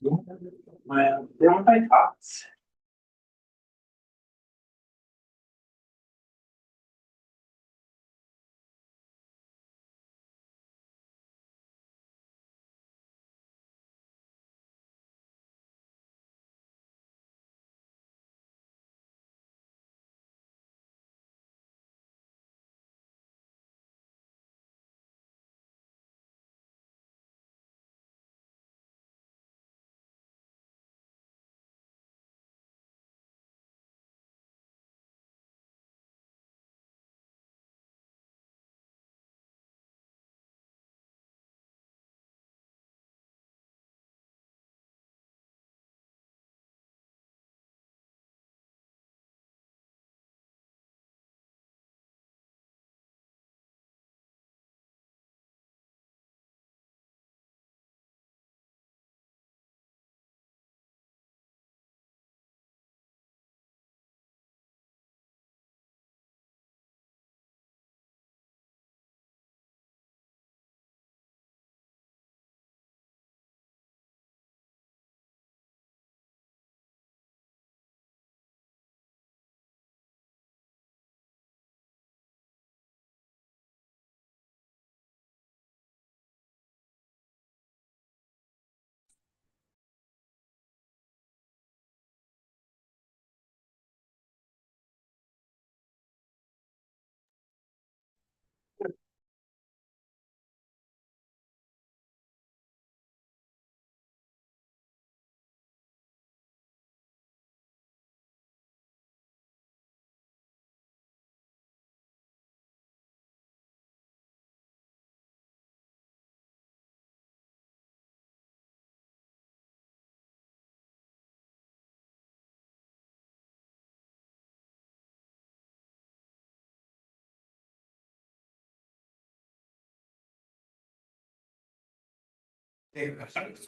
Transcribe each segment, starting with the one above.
Well, they're on my thoughts.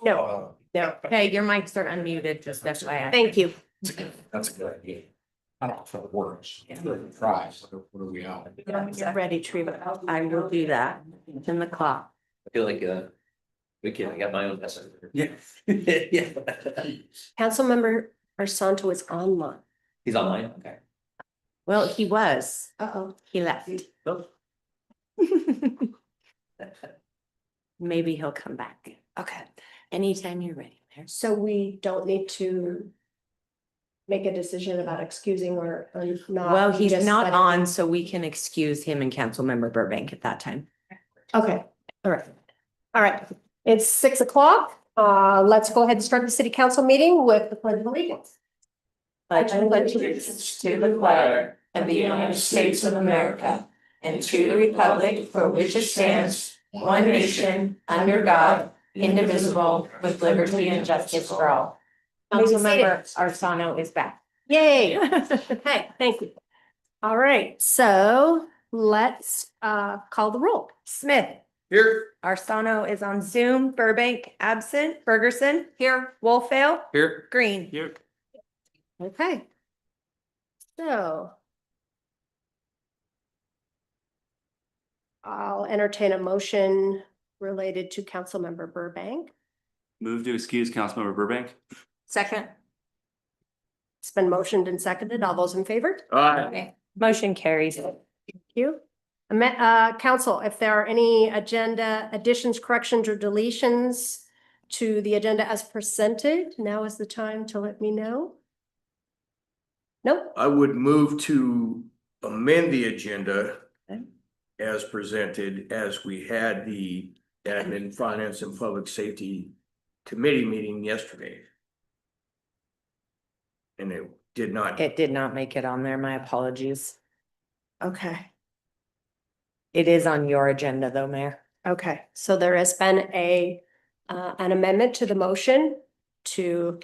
No. No, hey, your mics are unmuted, just FYI. Thank you. That's a good idea. I don't know if it works. Try. What are we on? Get ready, Treva. I will do that. It's in the clock. I feel like, I got my own message. Yeah. Yeah. Councilmember Arsanto is online. He's online, okay. Well, he was, Uh-oh. he left. Oh. Maybe he'll come back. Okay, Anytime you're ready. Mayor. so we don't need to make a decision about excusing or not. Well, We he's just not let it- on, so we can excuse him and Councilmember Burbank at that time. Okay, all right. All right, it's 6 o'clock. Let's go ahead and start the city council meeting with the pledge of allegiance. Pledge allegiance to the flag of the United States of America and to the republic for which it stands, one nation, under God, indivisible, with liberty and justice for all. Councilmember Arcano is back. Yay. Okay, thank you. All right, so let's call the roll. Smith. Here. Arcano is on Zoom. Burbank absent. Ferguson. Here. Wolfvale. Here. Green. Here. Okay. So I'll entertain a motion related to Councilmember Burbank. Move to excuse Councilmember Burbank. Second. It's been motioned and seconded. All those in favor? Okay. Motion carries. Thank you. Council, if there are any agenda additions, corrections, or deletions to the agenda as presented, now is the time to let me know. Nope. I would move to amend the agenda Okay. as presented, as we had the Admin, Finance and Public Safety Committee meeting yesterday. And it did not. It did not make it on there. My apologies. Okay. It is on your agenda though, Mayor. Okay, so there has been an amendment to the motion to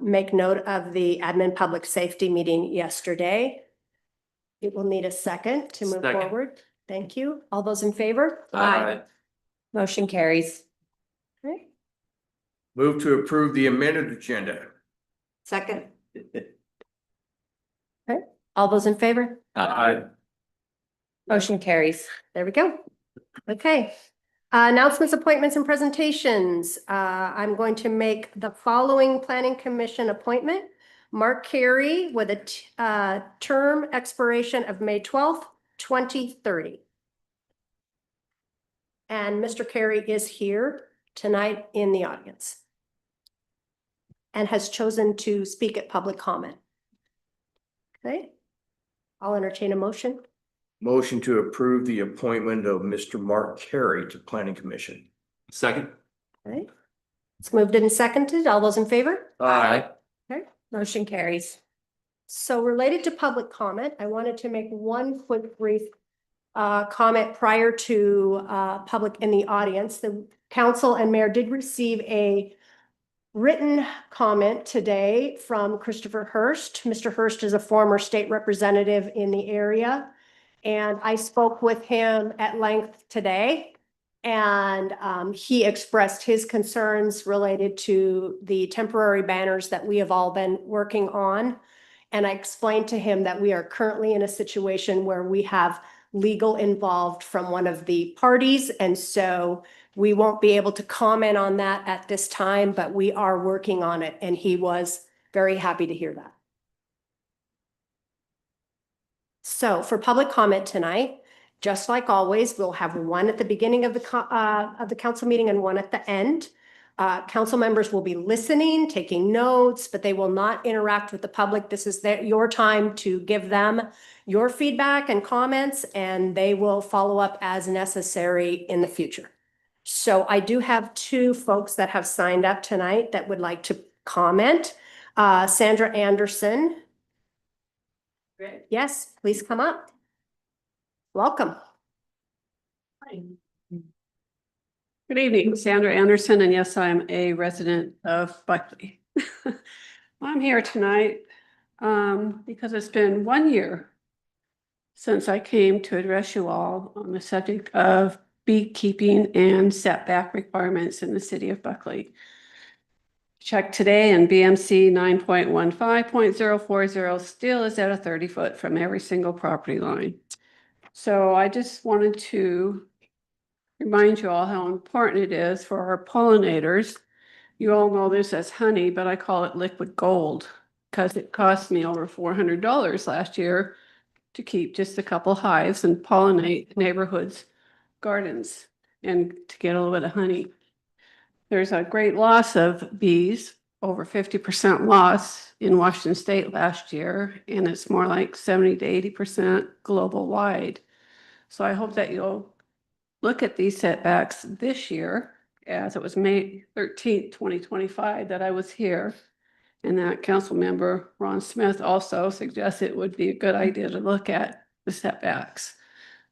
make note of the admin public safety meeting yesterday. It will need a second to move Second. forward. Thank you. All those in favor? Motion carries. Okay. Move to approve the amended agenda. Second. All those in favor? Aye. Motion carries. There we go. Okay. Announcements, appointments, and presentations. I'm going to make the following planning commission appointment. Mark Carey with a term expiration of May 12th, 2030. And Mr. Carey is here tonight in the audience and has chosen to speak at public comment. Okay, I'll entertain a motion. Motion to approve the appointment of Mr. Mark Carey to Planning Commission. Second. Okay, it's moved and seconded. All those in favor? Aye. Motion carries. So related to public comment, I wanted to make one quick brief comment prior to public in the audience. The council and mayor did receive a written comment today from Christopher Hurst. Mr. Hurst is a former state representative in the area. And I spoke with him at length today. And he expressed his concerns related to the temporary banners that we have all been working on. And I explained to him that we are currently in a situation where we have legal involved from one of the parties. And so we won't be able to comment on that at this time, but we are working on it. And he was very happy to hear that. So for public comment tonight, just like always, we'll have one at the beginning of the council meeting and one at the end. Council members will be listening, taking notes, but they will not interact with the public. This is your time to give them your feedback and comments, and they will follow up as necessary in the future. So I do have two folks that have signed up tonight that would like to comment. Sandra Anderson. Yes, please come up. Welcome. Good evening, Sandra Anderson, and yes, I'm a resident of Buckley. I'm here tonight because it's been 1 year since I came to address you all on the subject of beekeeping and setback requirements in the city of Buckley. Checked today, and BMC 9.15.040 still is at a 30-foot from every single property line. So I just wanted to remind you all how important it is for our pollinators. You all know this as honey, but I call it liquid gold because it cost me over $400 last year to keep just a couple hives and pollinate neighborhoods' gardens and to get a little bit of honey. There's a great loss of bees, over 50% loss in Washington State last year, and it's more like 70 to 80% global wide. So I hope that you'll look at these setbacks this year, as it was May 13th, 2025 that I was here. And that council member, Ron Smith, also suggested it would be a good idea to look at the setbacks.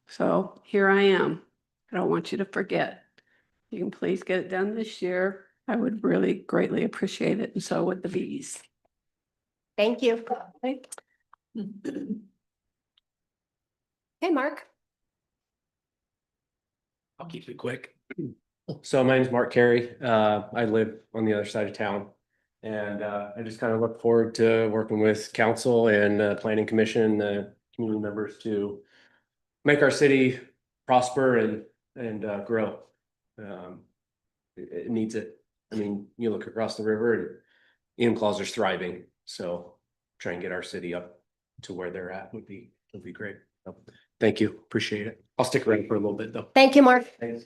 So here I am. I don't want you to forget. You can please get it done this year. I would really greatly appreciate it, and so would the bees. Thank you. Hey, Mark. I'll keep it quick. So my name's Mark Carey. I live on the other side of town. And I just kind of look forward to working with council and planning commission, community members to make our city prosper and grow. It needs it. I mean, you look across the river and Enumclaws are thriving. So try and get our city up to where they're at would be great. So, thank you. Appreciate it. I'll stick around for a little bit though. Thank you, Mark. Thanks.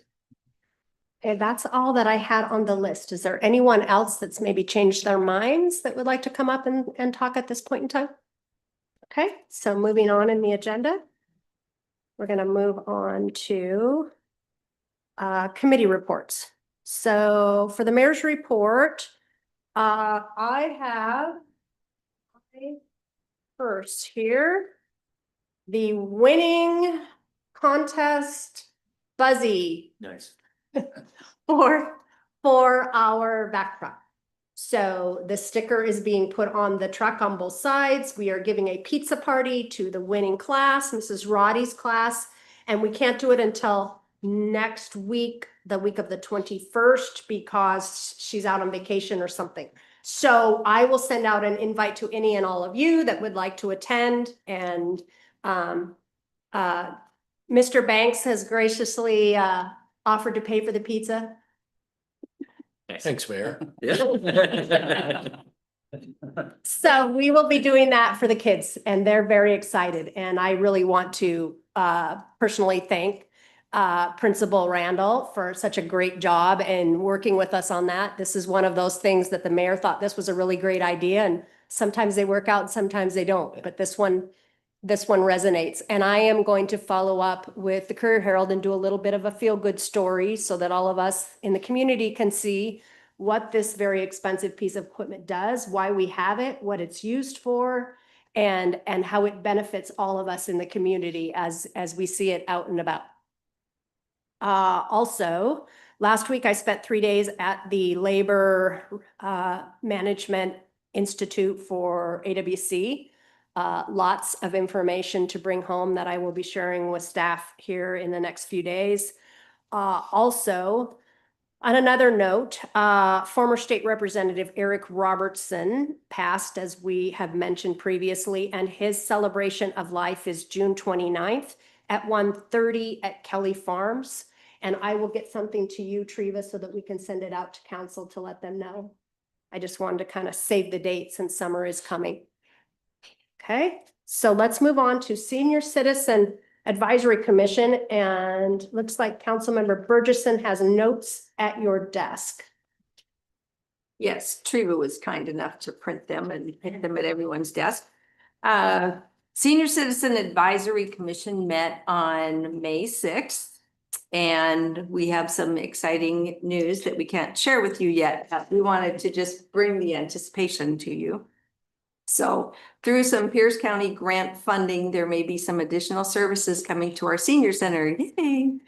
Okay, that's all that I had on the list. Is there anyone else that's maybe changed their minds that would like to come up and talk at this point in time? Okay, so moving on in the agenda. We're going to move on to committee reports. So for the mayor's report, I have first here the winning contest Buzzy Nice. for our back truck. So the sticker is being put on the truck on both sides. We are giving a pizza party to the winning class, Mrs. Roddy's class, and we can't do it until next week, the week of the 21st, because she's out on vacation or something. So I will send out an invite to any and all of you that would like to attend. And Mr. Banks has graciously offered to pay for the pizza. Thanks, Mayor. Yeah. So we will be doing that for the kids and they're very excited. And I really want to personally thank Principal Randall for such a great job and working with us on that. This is one of those things that the mayor thought this was a really great idea and sometimes they work out, and sometimes they don't, but this one resonates. And I am going to follow up with the Courier Herald and do a little bit of a feel-good story so that all of us in the community can see what this very expensive piece of equipment does, why we have it, what it's used for, and how it benefits all of us in the community as we see it out and about. Also, last week I spent 3 days at the Labor Management Institute for AWC. Lots of information to bring home that I will be sharing with staff here in the next few days. Also, on another note, former state representative Eric Robertson passed, as we have mentioned previously, and his celebration of life is June 29th at 1:30 at Kelly Farms. And I will get something to you, Treva, so that we can send it out to council to let them know. I just wanted to kind of save the date since summer is coming. Okay, so let's move on to Senior Citizen Advisory Commission, and looks like Councilmember Burgesson has notes at your desk. Yes, Treva was kind enough to print them and put them at everyone's desk. Senior Citizen Advisory Commission met on May 6th. And we have some exciting news that we can't share with you yet, but we wanted to just bring the anticipation to you. So through some Pierce County grant funding, there may be some additional services coming to our senior center. Yay!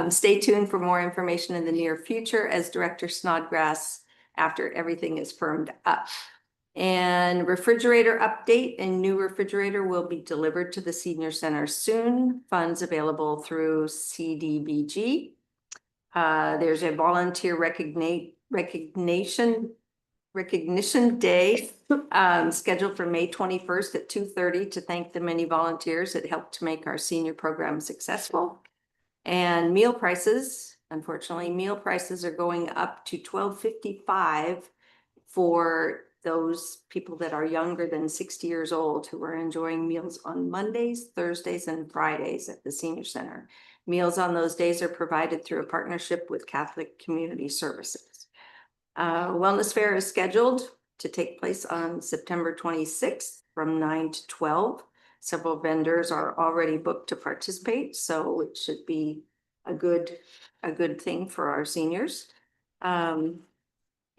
Stay tuned for more information in the near future as Director Snodgrass after everything is firmed up. And refrigerator update, a new refrigerator will be delivered to the senior center soon. Funds available through CDBG. There's a volunteer recognition day scheduled for May 21st at 2:30 to thank the many volunteers that helped to make our senior program successful. And meal prices, unfortunately, meal prices are going up to $12.55 for those people that are younger than 60 years old who are enjoying meals on Mondays, Thursdays, and Fridays at the senior center. Meals on those days are provided through a partnership with Catholic Community Services. Wellness Fair is scheduled to take place on September 26th from 9 to 12. Several vendors are already booked to participate, so it should be a good thing for our seniors.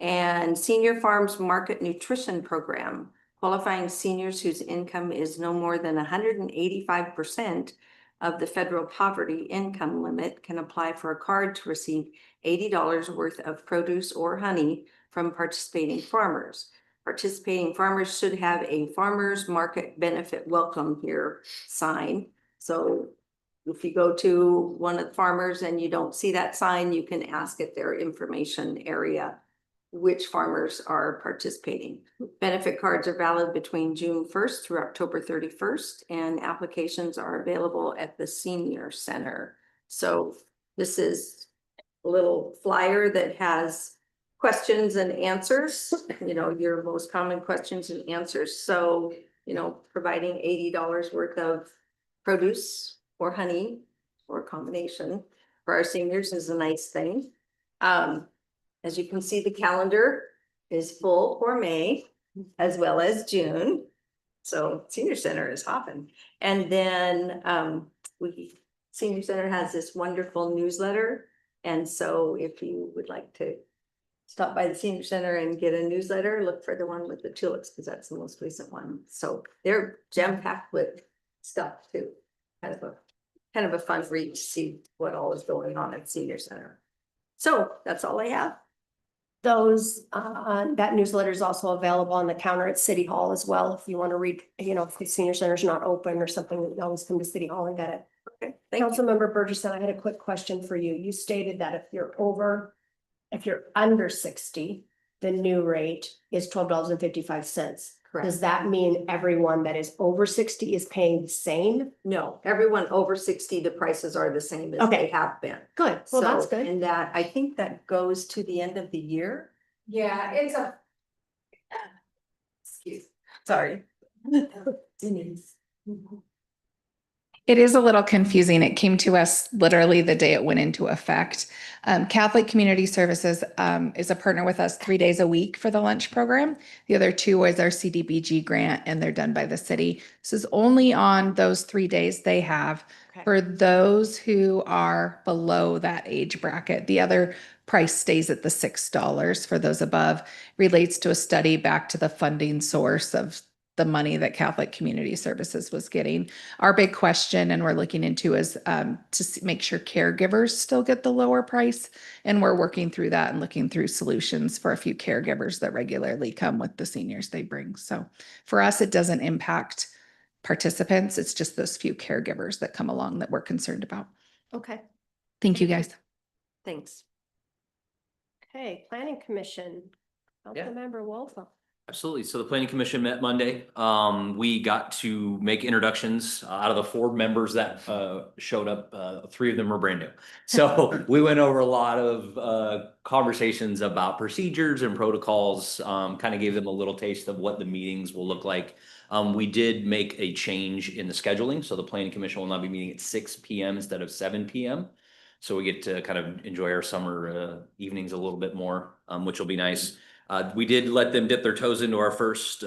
And Senior Farms Market Nutrition Program, qualifying seniors whose income is no more than 185% of the federal poverty income limit can apply for a card to receive $80 worth of produce or honey from participating farmers. Participating farmers should have a farmers market benefit welcome here sign. So if you go to one of the farmers and you don't see that sign, you can ask at their information area which farmers are participating. Benefit cards are valid between June 1st through October 31st, and applications are available at the senior center. So this is a little flyer that has questions and answers, you know, your most common questions and answers. So, you know, providing $80 worth of produce or honey or combination for our seniors is a nice thing. As you can see, the calendar is full for May as well as June. So senior center is hopping. And then senior center has this wonderful newsletter. And so if you would like to stop by the senior center and get a newsletter, look for the one with the tulips because that's the most recent one. So they're jam-packed with stuff too. Kind of a fun read to see what all is going on at senior center. So that's all I have. That newsletter is also available on the counter at City Hall as well. If you want to read, you know, if the senior center is not open or something, you always come to City Hall and get it. Okay, thank you. Councilmember Burgesson, I had a quick question for you. You stated that if you're under 60, the new rate is $12.55. Correct. Does that mean everyone that is over 60 is paying the same? No, everyone over 60, the prices are the same as Okay. they have been. Good, well, that's So, good. and that, I think that goes to the end of the year. Yeah, it's a. Sorry. Denise. It is a little confusing. It came to us literally the day it went into effect. Catholic Community Services is a partner with us 3 days a week for the lunch program. The other 2 is our CDBG grant, and they're done by the city. This is only on those 3 days they have Okay. for those who are below that age bracket. The other price stays at the $6 for those above. Relates to a study back to the funding source of the money that Catholic Community Services was getting. Our big question, and we're looking into, is make sure caregivers still get the lower price. And we're working through that and looking through solutions for a few caregivers that regularly come with the seniors they bring. So for us, it doesn't impact participants. It's just those few caregivers that come along that we're concerned about. Okay, Thank you, guys. Thanks. okay, planning commission. Yeah. Councilmember Wolfa. Absolutely. So the planning commission met Monday. We got to make introductions out of the 4 members that showed up. 3 of them were brand new. So we went over a lot of conversations about procedures and protocols, kind of gave them a little taste of what the meetings will look like. We did make a change in the scheduling. So the planning commission will now be meeting at 6 p.m. instead of 7 p.m. So we get to kind of enjoy our summer evenings a little bit more, which will be nice. We did let them dip their toes into our first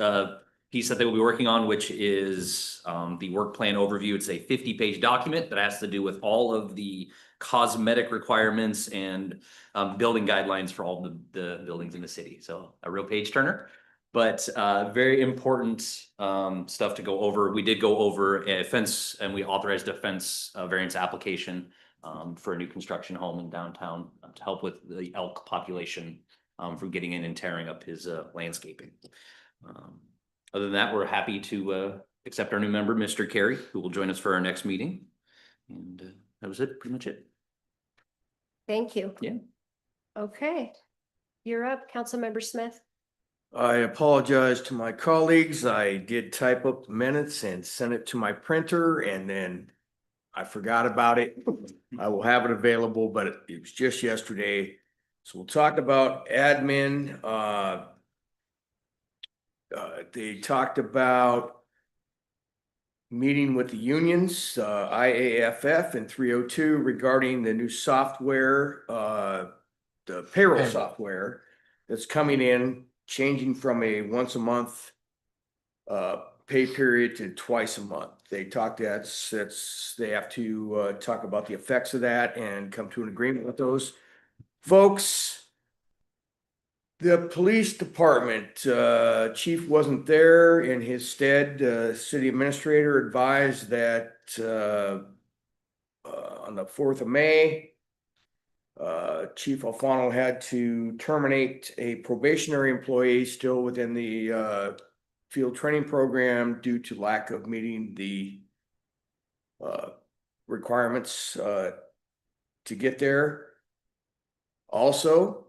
piece that they will be working on, which is the work plan overview. It's a 50-page document that has to do with all of the cosmetic requirements and building guidelines for all the buildings in the city. So a real page turner, but very important stuff to go over. We did go over a fence, and we authorized a fence variance application for a new construction home in downtown to help with the elk population from getting in and tearing up his landscaping. Other than that, we're happy to accept our new member, Mr. Carey, who will join us for our next meeting. And that was it, pretty much it. Thank you. Yeah. Okay, you're up, Councilmember Smith. I apologize to my colleagues. I did type up the minutes and send it to my printer, and then I forgot about it. I will have it available, but it was just yesterday. So we'll talk about admin. They talked about meeting with the unions, IAFF and 302 regarding the new software, the payroll software that's coming in, changing from a once a month pay period to twice a month. They talked they have to talk about the effects of that and come to an agreement with those folks. The police department, chief wasn't there. In his stead, city administrator advised that on the 4th of May, Chief Alfano had to terminate a probationary employee still within the field training program due to lack of meeting the requirements to get there. Also,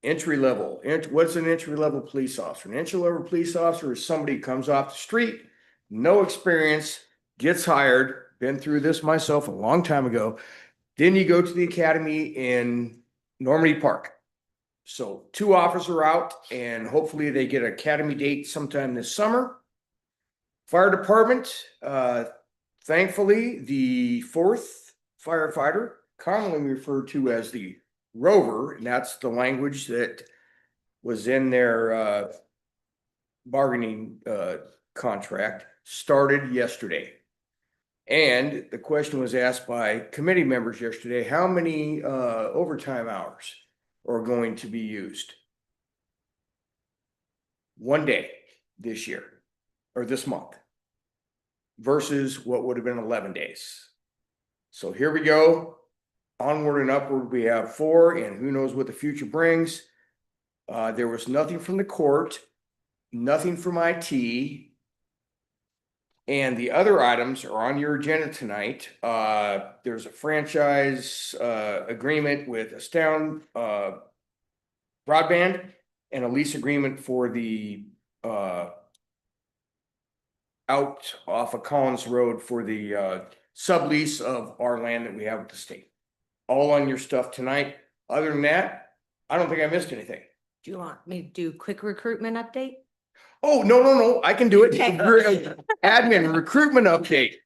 entry level. What's an entry level police officer? An entry level police officer is somebody who comes off the street, no experience, gets hired. Been through this myself a long time ago. Then you go to the academy in Normandy Park. So 2 officers are out, and hopefully they get an academy date sometime this summer. Fire department, thankfully, the 4th firefighter, commonly referred to as the Rover, and that's the language that was in their bargaining contract, started yesterday. And the question was asked by committee members yesterday, how many overtime hours are going to be used? 1 day this year, or this month, versus what would have been 11 days. So here we go. Onward and upward, we have 4, and who knows what the future brings. There was nothing from the court, nothing from IT. And the other items are on your agenda tonight. There's a franchise agreement with Astound Broadband, and a lease agreement for the, out off of Collins Road for the, sublease of our land that we have with the state. All on your stuff tonight. Other than that, I don't think I missed anything. Do you want me to do quick recruitment update? Oh, no, I can do it. Okay. Admin recruitment update.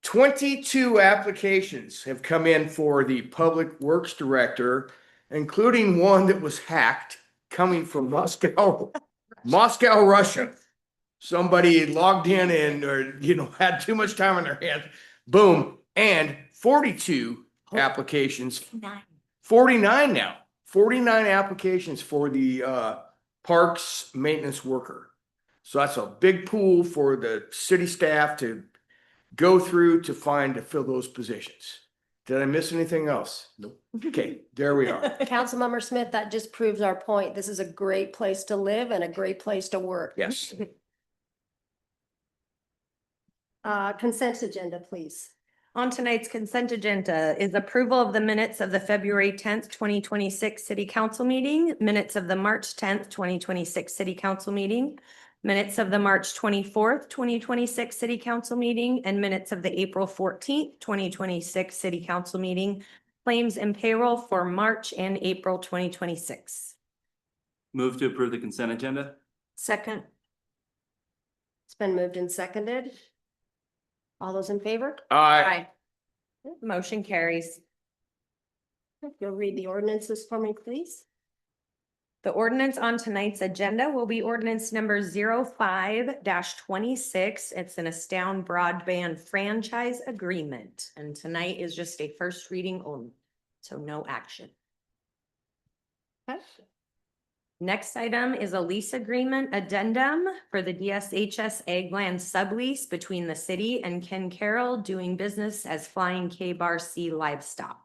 22 applications have come in for the Public Works Director, including one that was hacked coming from Moscow, Russia. Somebody logged in and, or, had too much time on their hands. Boom. And 42 applications, 49 now, 49 applications for the, parks maintenance worker. So that's a big pool for the city staff to go through to fill those positions. Did I miss anything else? Nope. Okay, there we are. Councilmember Smith, that just proves our point. This is a great place to live and a great place to work. Yes. Consent agenda, please. On tonight's consent agenda is approval of the minutes of the February 10th, 2026 City Council meeting, minutes of the March 10th, 2026 City Council meeting, minutes of the March 24th, 2026 City Council meeting, and minutes of the April 14th, 2026 City Council meeting, claims and payroll for March and April 2026. Move to approve the consent agenda? Second. It's been moved and seconded. All those in favor? Aye. Motion carries. You'll read the ordinances for me, please. The ordinance on tonight's agenda will be ordinance number 05-26. It's an Astound Broadband franchise agreement, and tonight is just a first reading only, so no action. Okay. Next item is a lease agreement addendum for the DSHS Eggland sublease between the city and Ken Carroll doing business as Flying K-Bar C Livestock.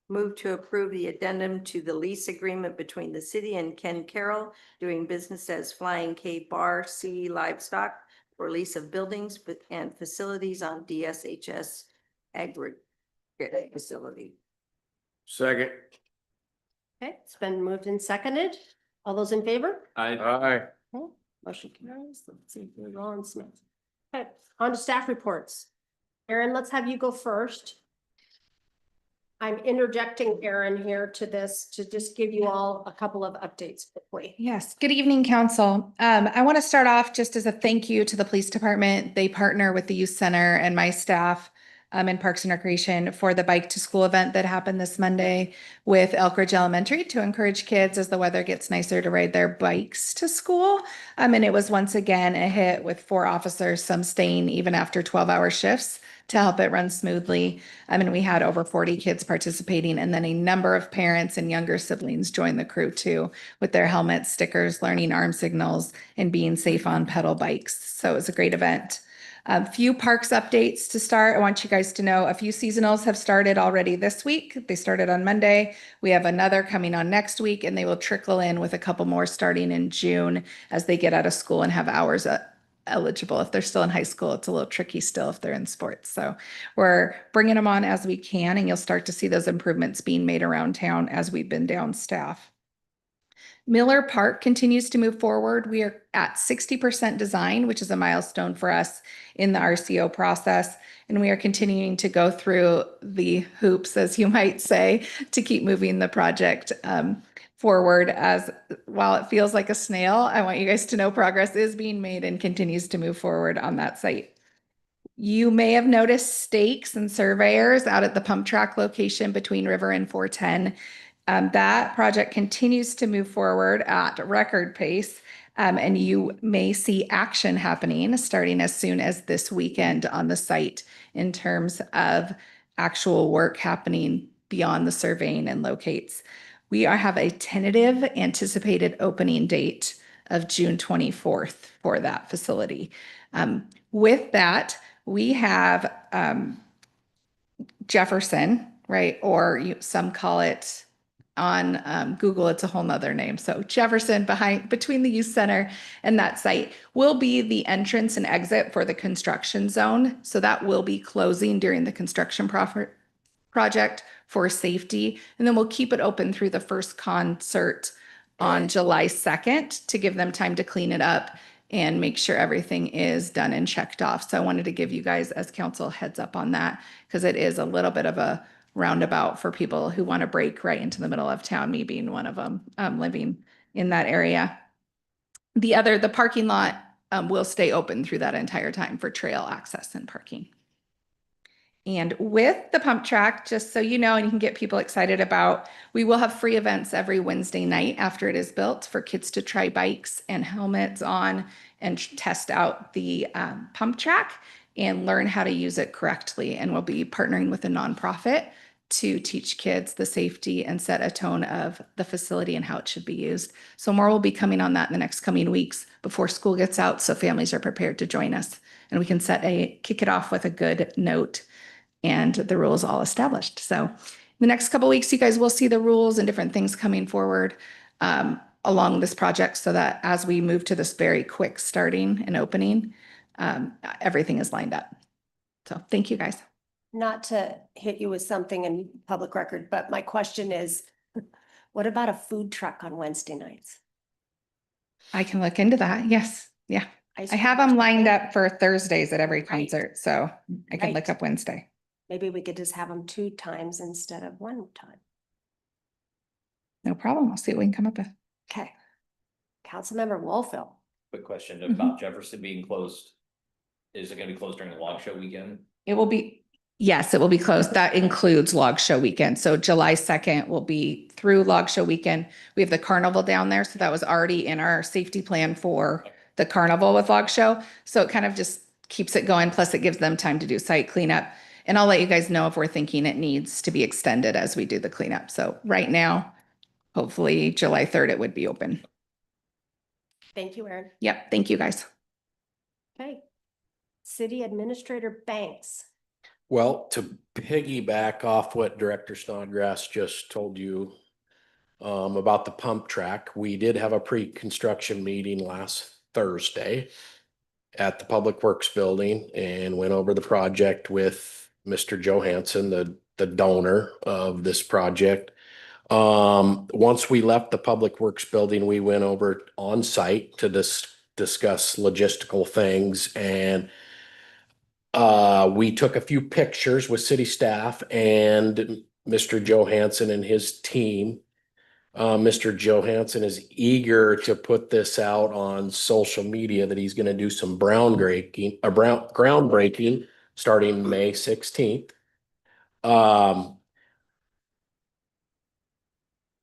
Move to approve the addendum to the lease agreement between the city and Ken Carroll doing business as Flying K Bar C Livestock for lease of buildings and facilities on DSHS aggregate facility. Second. Okay, it's been moved and seconded. All those in favor? Aye. Motion carries. Let's see, Ron Smith. Okay, on to staff reports. Aaron, let's have you go first. I'm interjecting Aaron here to this to just give you all a couple of updates quickly. Yes, good evening, council. I want to start off just as a thank you to the police department. They partner with the youth center and my staff in Parks and Recreation for the bike to school event that happened this Monday with Elk Ridge Elementary to encourage kids as the weather gets nicer to ride their bikes to school. And it was once again a hit with 4 officers, some staying even after 12-hour shifts to help it run smoothly. And we had over 40 kids participating, and then a number of parents and younger siblings joined the crew too, with their helmets, stickers, learning arm signals, and being safe on pedal bikes. So it was a great event. A few parks updates to start. I want you guys to know a few seasonals have started already this week. They started on Monday. We have another coming on next week, and they will trickle in with a couple more starting in June as they get out of school and have hours eligible. If they're still in high school, it's a little tricky still if they're in sports. So we're bringing them on as we can, and you'll start to see those improvements being made around town as we've been down staff. Miller Park continues to move forward. We are at 60% design, which is a milestone for us in the RCO process. And we are continuing to go through the hoops, as you might say, to keep moving the project forward. As while it feels like a snail, I want you guys to know progress is being made and continues to move forward on that site. You may have noticed stakes and surveyors out at the pump track location between River and 410. That project continues to move forward at record pace, and you may see action happening starting as soon as this weekend on the site in terms of actual work happening beyond the surveying and locates. We have a tentative anticipated opening date of June 24th for that facility. With that, we have Jefferson, right? Or some call it on Google, it's a whole nother name. So Jefferson between the youth center and that site will be the entrance and exit for the construction zone. So that will be closing during the construction project for safety. And then we'll keep it open through the first concert on July 2nd to give them time to clean it up and make sure everything is done and checked off. So I wanted to give you guys as council heads up on that because it is a little bit of a roundabout for people who want to break right into the middle of town, me being one of them, living in that area. The parking lot will stay open through that entire time for trail access and parking. And with the pump track, just so you know, and you can get people excited about, we will have free events every Wednesday night after it is built for kids to try bikes and helmets on and test out the pump track and learn how to use it correctly. And we'll be partnering with a nonprofit to teach kids the safety and set a tone of the facility and how it should be used. So more will be coming on that in the next coming weeks before school gets out, so families are prepared to join us and we can kick it off with a good note and the rules all established. So in the next couple of weeks, you guys will see the rules and different things coming forward along this project so that as we move to this very quick starting and opening, everything is lined up. So thank you guys. Not to hit you with something in public record, but my question is, what about a food truck on Wednesday nights? I can look into that. Yes. Yeah. Ice I have cream or them lined something? up for Thursdays at every Right. concert. So I can look Right. up Wednesday. Maybe we could just have them 2 times instead of 1 time. No problem. I'll see what we can come up with. Okay. Councilmember Wolfville. Quick question about Jefferson being closed. Is it gonna be closed during the log show weekend? It will be, yes, it will be closed. That includes Log Show weekend. So July 2nd will be through Log Show weekend. We have the carnival down there. So that was already in our safety plan for the carnival with Log Show. So it kind of just keeps it going. Plus it gives them time to do site cleanup. And I'll let you guys know if we're thinking it needs to be extended as we do the cleanup. So right now, hopefully July 3rd, it would be open. Thank you, Erin. Yep. Thank you guys. Okay. City Administrator Banks. Well, to piggyback off what Director Snodgrass just told you about the pump track, we did have a pre-construction meeting last Thursday at the Public Works Building and went over the project with Mr. Johansson, the donor of this project. Once we left the Public Works Building, we went over on site to discuss logistical things, and we took a few pictures with city staff and Mr. Johansson and his team. Mr. Johansson is eager to put this out on social media that he's going to do some groundbreaking starting May 16th.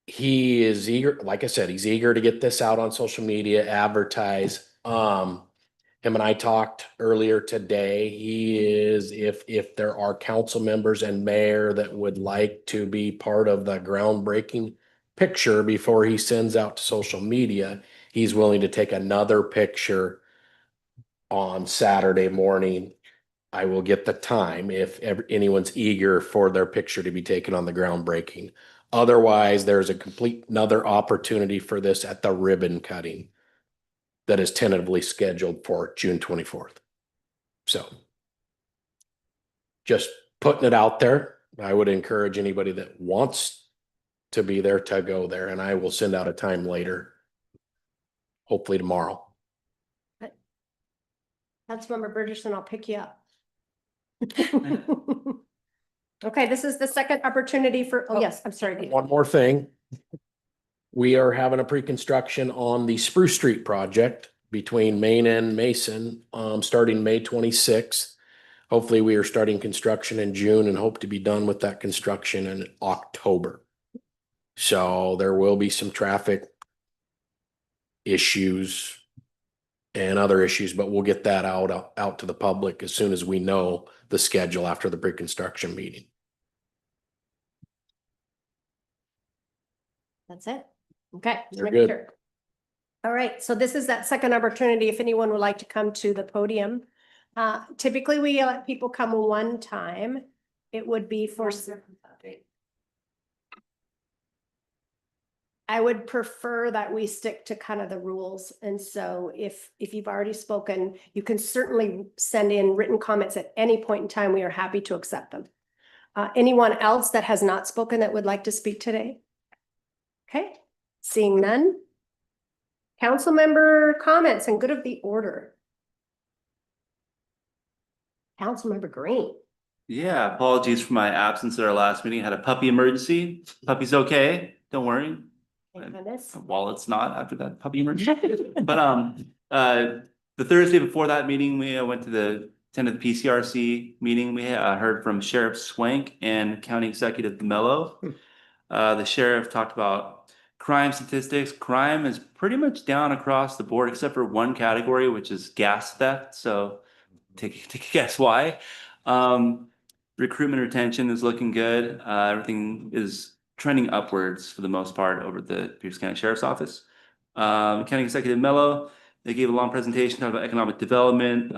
He is eager, like I said, he's eager to get this out on social media, advertise. Him and I talked earlier today. He is, if there are council members and mayor that would like to be part of the groundbreaking picture before he sends out to social media, he's willing to take another picture on Saturday morning. I will get the time if anyone's eager for their picture to be taken on the groundbreaking. Otherwise, there's another opportunity for this at the ribbon cutting that is tentatively scheduled for June 24th. So just putting it out there. I would encourage anybody that wants to be there to go there, and I will send out a time later, hopefully tomorrow. Councilmember Burgess, I'll pick you up. Okay, this is the second opportunity for, oh, yes, I'm sorry. One more thing. We are having a pre-construction on the Spruce Street project between Main and Mason, starting May 26th. Hopefully we are starting construction in June and hope to be done with that construction in October. So there will be some traffic issues and other issues, but we'll get that out to the public as soon as we know the schedule after the pre-construction meeting. That's it. Okay. just You're making good. sure. All right, so this is that second opportunity if anyone would like to come to the podium. Typically, we let people come one time. It would be for. I would prefer that we stick to kind of the rules. And so if you've already spoken, you can certainly send in written comments at any point in time. We are happy to accept them. Anyone else that has not spoken that would like to speak today? Okay, Seeing none. Council member comments and good of the order. Councilmember Green. Yeah, apologies for my absence at our last meeting. Had a puppy emergency. Puppy's okay. Don't worry. Thank goodness. It's not after that puppy emergency. But the Thursday before that meeting, we went to attended the PCRC meeting. We heard from Sheriff Swank and County Executive DeMello. The sheriff talked about crime statistics. Crime is pretty much down across the board except for one category, which is gas theft. So take a guess why. Recruitment retention is looking good. Everything is trending upwards for the most part over at the Pierce County Sheriff's Office. County Executive Mello, they gave a long presentation talking about economic development,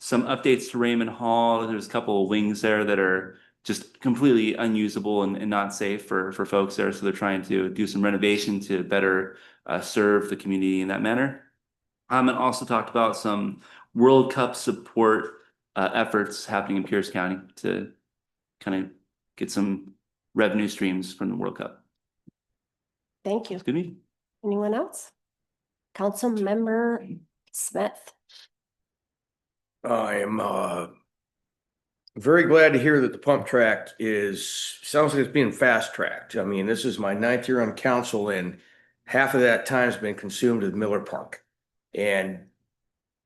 some updates to Raymond Hall. There's a couple of wings there that are just completely unusable and not safe for folks there. So they're trying to do some renovation to better serve the community in that manner. And also talked about some World Cup support efforts happening in Pierce County to kind of get some revenue streams from the World Cup. Thank you. Good meeting. Anyone else? Councilmember Smith. I am very glad to hear that the pump track sounds like it's being fast tracked. I mean, this is my 9th year on council and half of that time has been consumed at Miller Park. And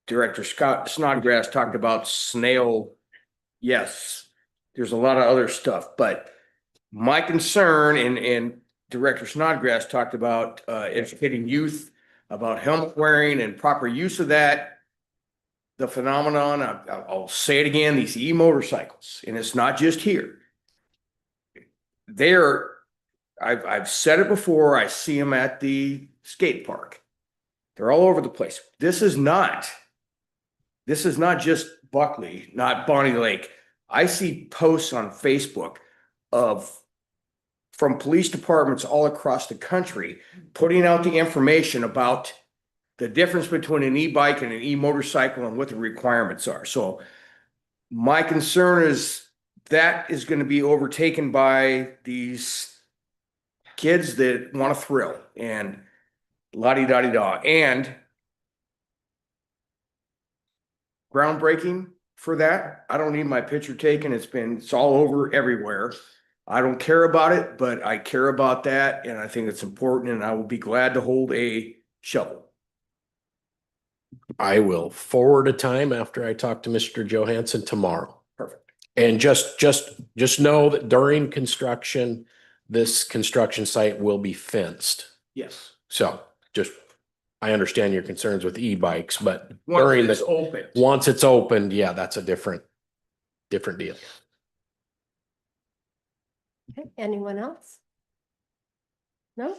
Director Scott Snodgrass talked about snail. Yes, there's a lot of other stuff, but my concern and Director Snodgrass talked about educating youth about helmet wearing and proper use of that. The phenomenon, I'll say it again, these e-motorcycles, and it's not just here. I've said it before, I see them at the skate park. They're all over the place. This is not just Buckley, not Bonnie Lake. I see posts on Facebook from police departments all across the country putting out the information about the difference between an e-bike and an e-motorcycle and what the requirements are. So my concern is that is going to be overtaken by these kids that want to thrill and la-di-da-di-da. And groundbreaking for that. I don't need my picture taken. It's all over everywhere. I don't care about it, but I care about that. And I think it's important and I will be glad to hold a shovel. I will forward a time after I talk to Mr. Johansson tomorrow. Perfect. And just know that during construction, this construction site will be fenced. Yes. So I understand your concerns with e-bikes, but Once it's open. once it's opened, yeah, that's a different deal. Okay, anyone else? No?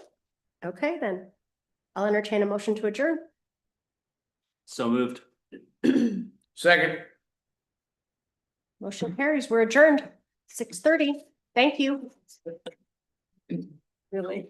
Okay, then. I'll entertain a motion to adjourn. So moved. Second. Motion carries. We're adjourned. 6:30. Thank you. Really?